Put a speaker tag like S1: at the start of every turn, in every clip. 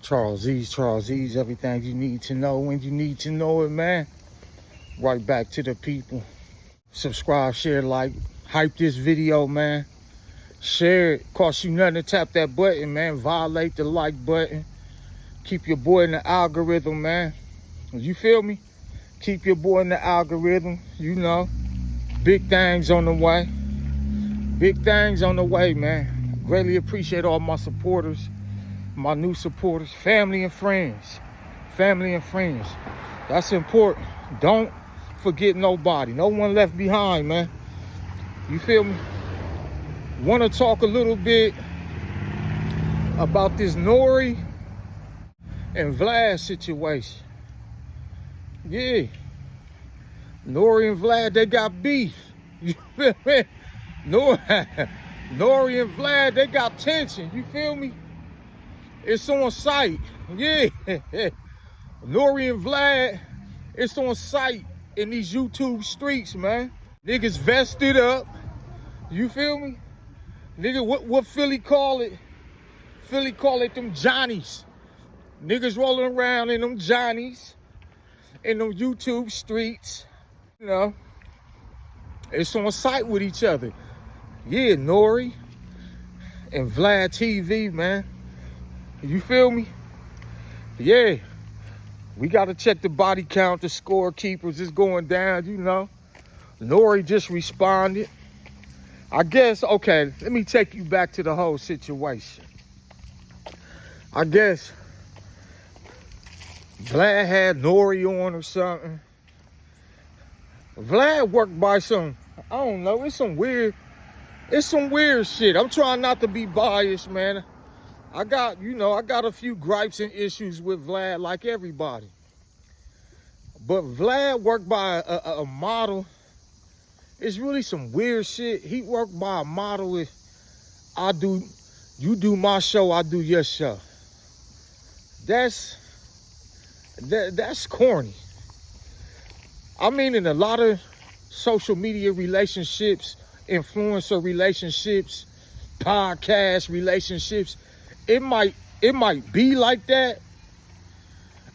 S1: Charlesease, everything you need to know when you need to know it, man. Right back to the people. Subscribe, share, like, hype this video, man. Share it. Cost you nothing to tap that button, man. Violate the like button. Keep your boy in the algorithm, man. You feel me? Keep your boy in the algorithm, you know. Big things on the way. Big things on the way, man. Greatly appreciate all my supporters, my new supporters, family and friends. Family and friends. That's important. Don't forget nobody. No one left behind, man. You feel me? Want to talk a little bit about this Nore and Vlad situation. Yeah. Nore and Vlad, they got beef. You feel me? Nore and Vlad, they got tension. You feel me? It's on sight. Yeah. Nore and Vlad, it's on sight in these YouTube streets, man. Niggas vested up. You feel me? Nigga, what Philly call it? Philly call it them Johnnies. Niggas rolling around in them Johnnies in them YouTube streets. You know, it's on sight with each other. Yeah, Nore and vladtv, man. You feel me? Yeah. We got to check the body count. The scorekeepers is going down, you know. Nore just responded. I guess, okay, let me take you back to the whole situation. I guess Vlad had Nore on or something. Vlad worked by some, I don't know, it's some weird shit. I'm trying not to be biased, man. I got a few gripes and issues with Vlad like everybody. But Vlad worked by a model. It's really some weird shit. He worked by a model with, you do my show, I do your show. That's corny. I mean, in a lot of social media relationships, influencer relationships, podcast relationships, it might be like that,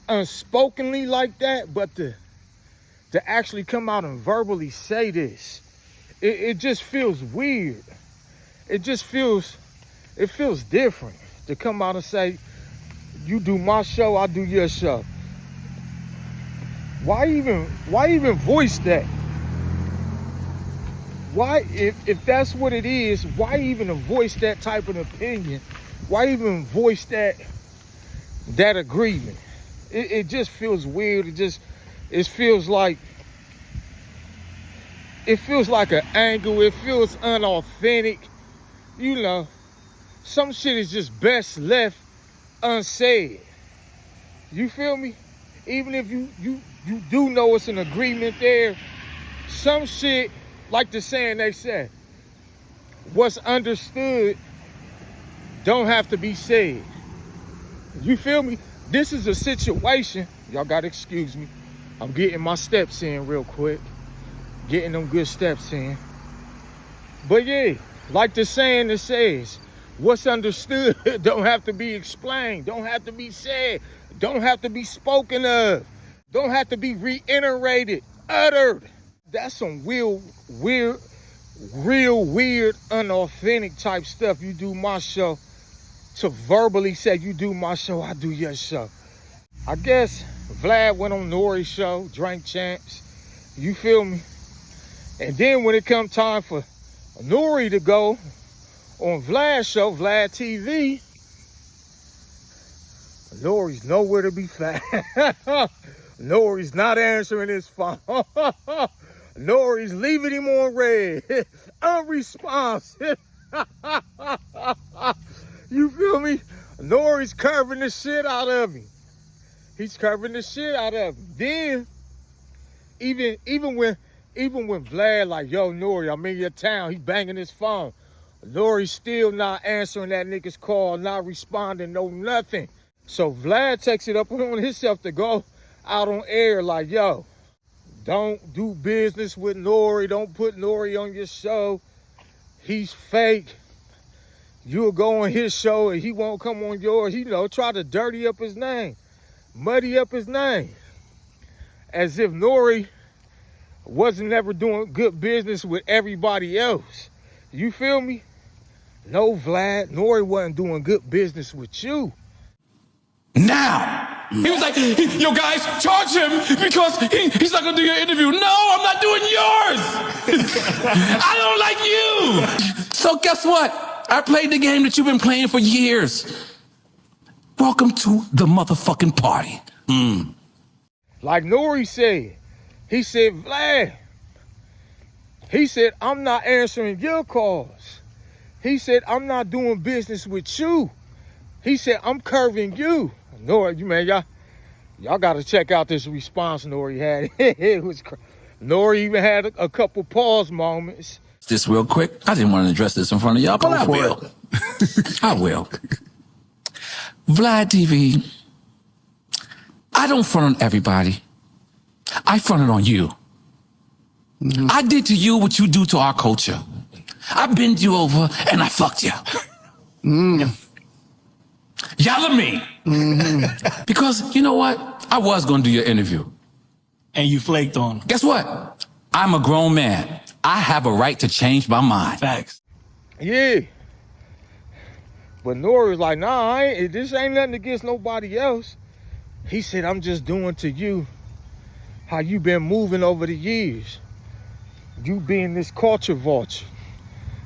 S1: unspokenly like that, but to actually come out and verbally say this, it just feels weird. It feels different to come out and say, you do my show, I do your show. Why even voice that? Why, if that's what it is, why even voice that type of opinion? Why even voice that agreement? It just feels weird. It feels like an angle. It feels unauthentic. You know, some shit is just best left unsaid. You feel me? Even if you do know it's an agreement there, some shit, like the saying they said, what's understood don't have to be said. You feel me? This is a situation, y'all gotta excuse me. I'm getting my steps in real quick. Getting them good steps in. But yeah, like the saying that says, what's understood don't have to be explained, don't have to be said, don't have to be spoken of, don't have to be reiterated, uttered. That's some real weird, unauthentic type stuff. You do my show, to verbally say you do my show, I do your show. I guess Vlad went on Nore's show, Drink Champs. You feel me? And then when it come time for Nore to go on Vlad's show, vladtv, Nore's nowhere to be found. Nore's not answering his phone. Nore's leaving him on red. Unresponsive. You feel me? Nore's curving the shit out of him. He's curving the shit out of him. Then, even when Vlad like, yo, Nore, I'm in your town, he banging his phone. Nore's still not answering that nigga's call, not responding, no nothing. So Vlad takes it up on himself to go out on air like, yo, don't do business with Nore. Don't put Nore on your show. He's fake. You'll go on his show and he won't come on yours. You know, try to dirty up his name, muddy up his name. As if Nore wasn't ever doing good business with everybody else. You feel me? No, Vlad, Nore wasn't doing good business with you.
S2: Now, he was like, yo guys, charge him because he's not gonna do your interview. No, I'm not doing yours. I don't like you. So guess what? I played the game that you've been playing for years. Welcome to the motherfucking party.
S1: Like Nore said, he said, Vlad, he said, I'm not answering your calls. He said, I'm not doing business with you. He said, I'm curving you. Nore, you man, y'all got to check out this response Nore had. It was Nore even had a couple pause moments.
S2: Just real quick, I didn't want to address this in front of y'all, but I will. I will. Vlad TV, I don't front on everybody. I fronted on you. I did to you what you do to our culture. I bend you over and I fucked you. Yell at me. Because you know what? I was going to do your interview.
S3: And you flaked on.
S2: Guess what? I'm a grown man. I have a right to change my mind.
S3: Facts.
S1: Yeah. But Nore was like, nah, this ain't nothing against nobody else. He said, I'm just doing to you how you been moving over the years. You being this culture vulture.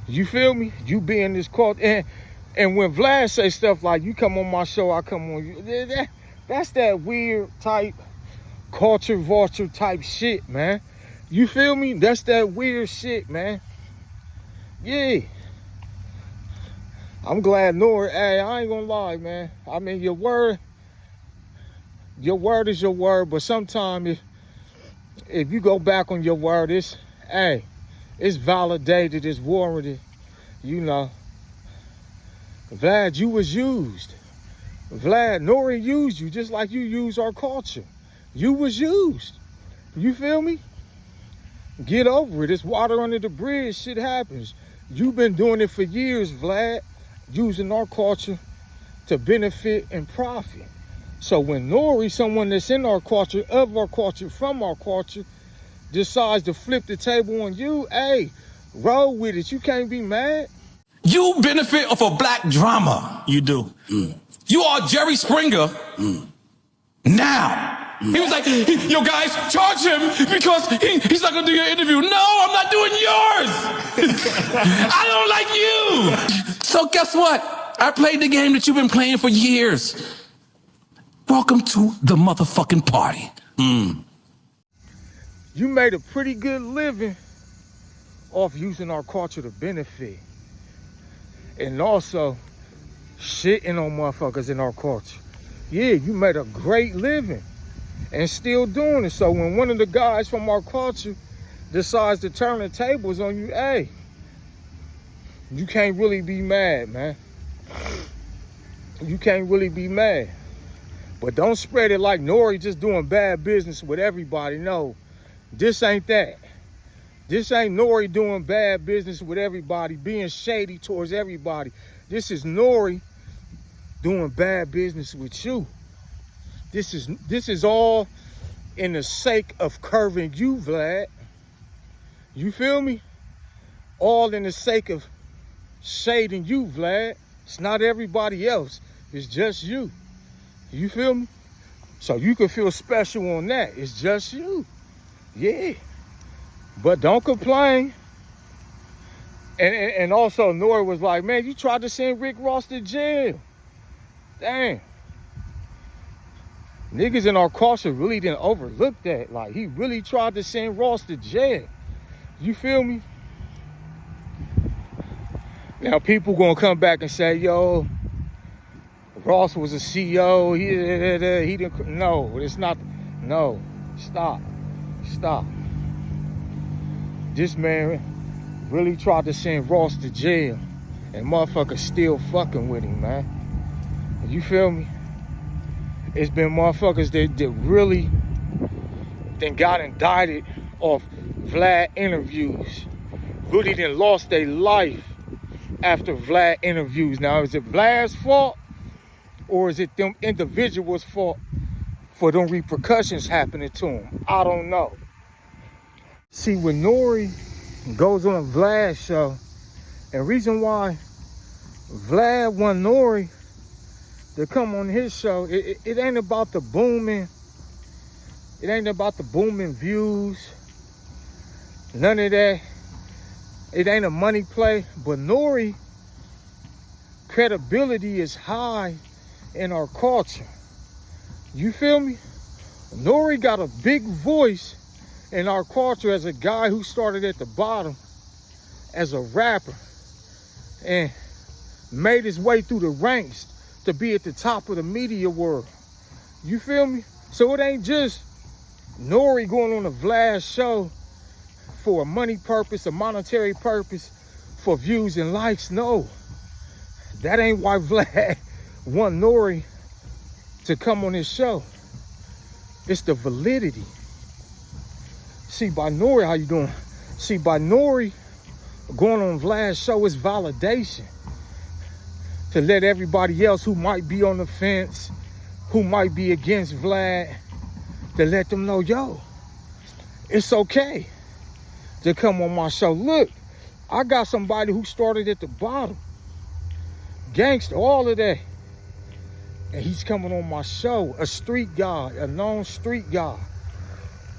S1: You feel me? You being this culture. And when Vlad say stuff like, you come on my show, I come on you. That's that weird type, culture vulture type shit, man. You feel me? That's that weird shit, man. Yeah. I'm glad Nore, hey, I ain't gonna lie, man. I mean, your word is your word, but sometimes if you go back on your word, it's validated, it's warranted, you know. Vlad, you was used. Vlad, Nore used you just like you use our culture. You was used. You feel me? Get over it. It's water under the bridge. Shit happens. You've been doing it for years, Vlad, using our culture to benefit and profit. So when Nore, someone that's in our culture, of our culture, from our culture, decides to flip the table on you, hey, roll with it. You can't be mad.
S2: You benefit off of black drama.
S3: You do.
S2: You are Jerry Springer. Now. He was like, yo guys, charge him because he's not gonna do your interview. No, I'm not doing yours. I don't like you. So guess what? I played the game that you've been playing for years. Welcome to the motherfucking party.
S1: You made a pretty good living off using our culture to benefit. And also shitting on motherfuckers in our culture. Yeah, you made a great living and still doing it. So when one of the guys from our culture decides to turn the tables on you, hey, you can't really be mad, man. You can't really be mad. But don't spread it like Nore just doing bad business with everybody. No, this ain't that. This ain't Nore doing bad business with everybody, being shady towards everybody. This is Nore doing bad business with you. This is all in the sake of curving you, Vlad. You feel me? All in the sake of shading you, Vlad. It's not everybody else. It's just you. You feel me? So you can feel special on that. It's just you. Yeah. But don't complain. And also Nore was like, man, you tried to send Rick Ross to jail. Damn. Niggas in our culture really didn't overlook that. Like, he really tried to send Ross to jail. You feel me? Now people gonna come back and say, yo, Ross was a CEO. He didn't. No, it's not. No, stop. This man really tried to send Ross to jail, and motherfuckers still fucking with him, man. You feel me? It's been motherfuckers that really then got indicted off Vlad interviews. Really then lost their life after Vlad interviews. Now, is it Vlad's fault or is it them individuals' fault for them repercussions happening to him? I don't know. See, when Nore goes on a Vlad show, and reason why Vlad want Nore to come on his show, it ain't about the booming. It ain't about the booming views. None of that. It ain't a money play. But Nore credibility is high in our culture. You feel me? Nore got a big voice in our culture as a guy who started at the bottom as a rapper and made his way through the ranks to be at the top of the media world. You feel me? So it ain't just Nore going on a Vlad show for a money purpose, a monetary purpose, for views and likes. No, that ain't why Vlad want Nore to come on his show. It's the validity. See, by Nore, how you doing? See, by Nore going on Vlad's show is validation to let everybody else who might be on the fence, who might be against Vlad, to let them know, yo, it's okay to come on my show. Look, I got somebody who started at the bottom, gangster, all of that, and he's coming on my show, a street guy, a known street guy.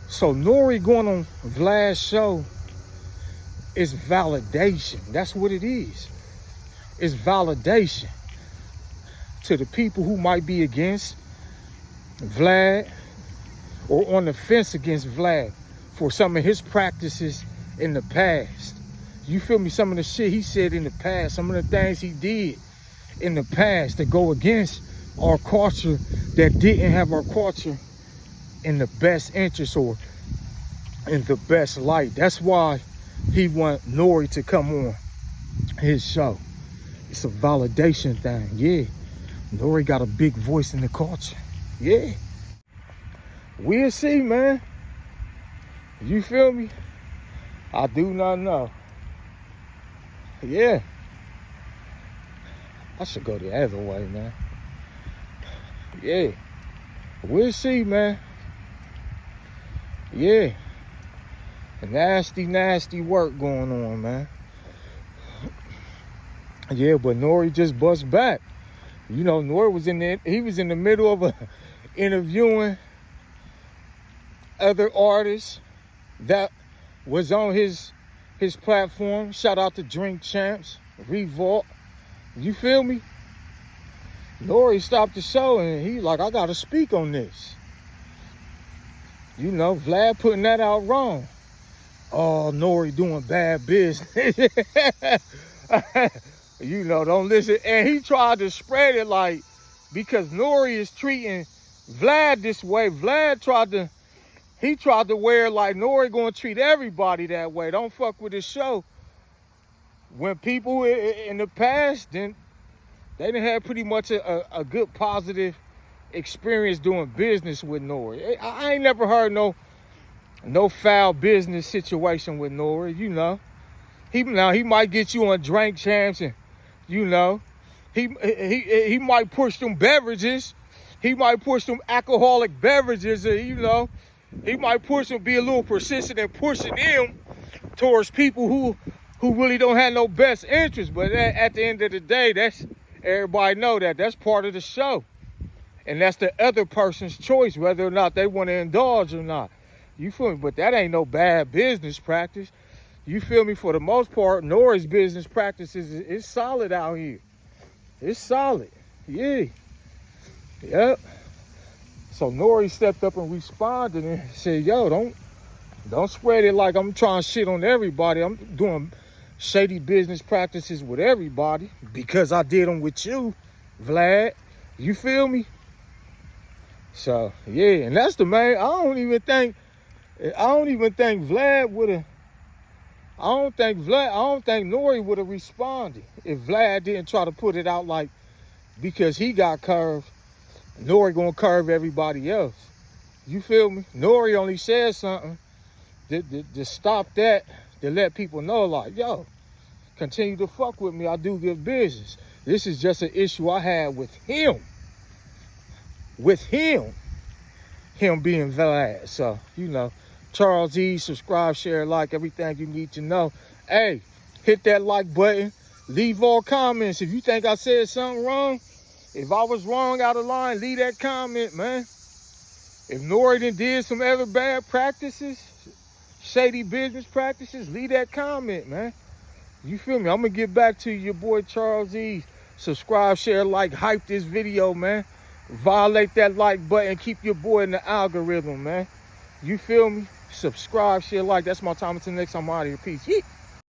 S1: So Nore going on Vlad's show is validation. That's what it is. It's validation to the people who might be against Vlad or on the fence against Vlad for some of his practices in the past. You feel me? Some of the shit he said in the past, some of the things he did in the past that go against our culture, that didn't have our culture in the best interest or in the best light. That's why he want Nore to come on his show. It's a validation thing. Yeah, Nore got a big voice in the culture. Yeah, we'll see, man. You feel me? I do not know. Yeah, I should go the other way, man. Yeah, we'll see, man. Yeah, nasty, nasty work going on, man. Yeah, but Nore just bust back. You know, Nore was in there. He was in the middle of interviewing other artists that was on his platform. Shout out to Drink Champs, Revolt. You feel me? Nore stopped the show and he like, I gotta speak on this. You know, Vlad putting that out wrong. Oh, Nore doing bad business. You know, don't listen. And he tried to spread it like, because Nore is treating Vlad this way. Vlad tried to wear like Nore gonna treat everybody that way. Don't fuck with his show. When people in the past, then they didn't have pretty much a good positive experience doing business with Nore. I ain't never heard no foul business situation with Nore. You know, he might get you on Drink Champs, and you know, he might push them beverages. He might push them alcoholic beverages. You know, he might push them, be a little persistent in pushing them towards people who really don't have no best interest. But at the end of the day, that's, everybody know that's part of the show. And that's the other person's choice, whether or not they want to indulge or not. You feel me? But that ain't no bad business practice. You feel me? For the most part, Nore's business practices is solid out here. It's solid. Yeah. Yep. So Nore stepped up and responded and said, yo, don't spread it like I'm trying to shit on everybody. I'm doing shady business practices with everybody because I did them with you, Vlad. You feel me? So yeah, and that's the main. I don't even think Vlad would have. I don't think Nore would have responded if Vlad didn't try to put it out like, because he got curved, Nore gonna curve everybody else. You feel me? Nore only said something to stop that, to let people know like, yo, continue to fuck with me, I do good business. This is just an issue I had with him. With him being Vlad. So, you know, charlesease, subscribe, share, like, everything you need to know. Hey, hit that like button. Leave all comments. If you think I said something wrong, if I was wrong out of line, leave that comment, man. If Nore did some other bad practices, shady business practices, leave that comment, man. You feel me? I'm going to get back to your boy charlesease. Subscribe, share, like, hype this video, man. Violate that like button. Keep your boy in the algorithm, man. You feel me? Subscribe, share, like. That's my time. Until next time, I'm out of here. Peace. Yeet.